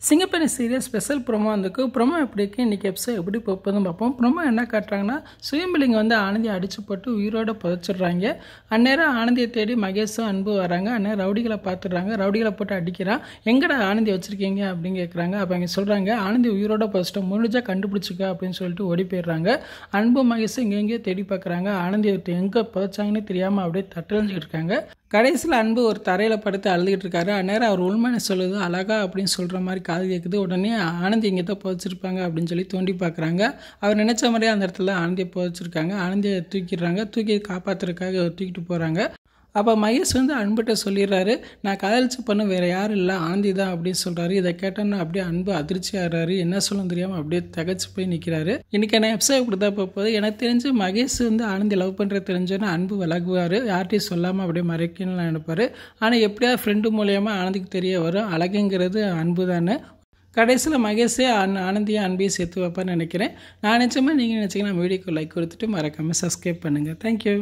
சிங்கப்பெண்ணை serial special promo வந்திருக்கு. Promo எப்படி இருக்குது, இன்றைக்கி எபிசோட் எப்படி போகுதுன்னு பார்ப்போம். ப்ரோமோ என்ன காட்டுறாங்கன்னா, சுயம்பலிங்க வந்து ஆனந்தியை அடித்து போட்டு உயிரோடு புதைச்சிடுறாங்க. அந்நேரம் ஆனந்தியை தேடி மகேஷும் அன்பு வராங்க. அந்நேரம் ரவுடிகளை பார்த்துடுறாங்க. ரவுடிகளை போட்டு அடிக்கிறான். எங்கடா ஆனந்தி வச்சுருக்கீங்க அப்படின்னு கேட்குறாங்க. அப்போ அவங்க சொல்கிறாங்க, ஆனந்தி உயிரோட புதைச்சிட்டோம், முடிஞ்சா கண்டுபிடிச்சிக்க அப்படின்னு சொல்லிட்டு ஓடி போயிடுறாங்க. அன்பு மகேஷும் இங்கெங்கேயோ தேடி பார்க்குறாங்க. ஆனந்தியை எங்கே புதைச்சாங்கன்னு தெரியாமல் அப்படியே தட்டழிஞ்சிக்கிட்டு இருக்காங்க. கடைசியில் அன்பு ஒரு தரையில் படுத்து அழுதுகிட்டு இருக்காரு. அந்நேரம் அவர் உண்மையை சொல்லுது, அழகா அப்படின்னு சொல்கிற மாதிரி காது கேட்குது. உடனே ஆனந்தி இங்கே தான் புதைச்சிருப்பாங்க அப்படின்னு சொல்லி தோண்டி பார்க்குறாங்க. அவர் நினச்ச மாதிரியே அந்த இடத்துல ஆனந்தியை புதைச்சிருக்காங்க. ஆனந்தியை தூக்கிடுறாங்க. தூக்கி காப்பாற்றுறதுக்காக தூக்கிட்டு போகிறாங்க. அப்போ மகேஷ் வந்து அன்புகிட்ட சொல்லிடுறாரு, நான் காதலிச்ச பொண்ணு வேறு யாரும் இல்லை, ஆனந்தி தான் அப்படின்னு சொல்கிறாரு. இதை கேட்டோன்னா அப்படியே அன்பு அதிர்ச்சி ஆகிறாரு. என்ன சொல்லணும் தெரியாமல் அப்படியே திகச்சு போய் நிற்கிறாரு. இன்றைக்கி என்ன எபிசோட் இப்படி தான் போகுது. எனக்கு தெரிஞ்சு மகேஷ் வந்து ஆனந்தி லவ் பண்ணுறது தெரிஞ்சோன்னா அன்பு விலகுவார். யார்ட்டையும் சொல்லாமல் அப்படியே மறைக்கணும்னு நினைப்பார். ஆனால் எப்படியாவது ஃப்ரெண்டு மூலியமாக ஆனந்திக்கு தெரிய வரும், அழகுங்கிறது அன்பு தானே. கடைசியில் மகேஷே ஆனந்தியும் அன்பையும் சேர்த்து வைப்பான்னு நினைக்கிறேன். நான் நினச்ச மாதிரி நீங்கள் நினச்சிங்கன்னா வீடியோக்கு லைக் கொடுத்துட்டு மறக்காமல் சப்ஸ்கிரைப் பண்ணுங்கள். தேங்க்யூ.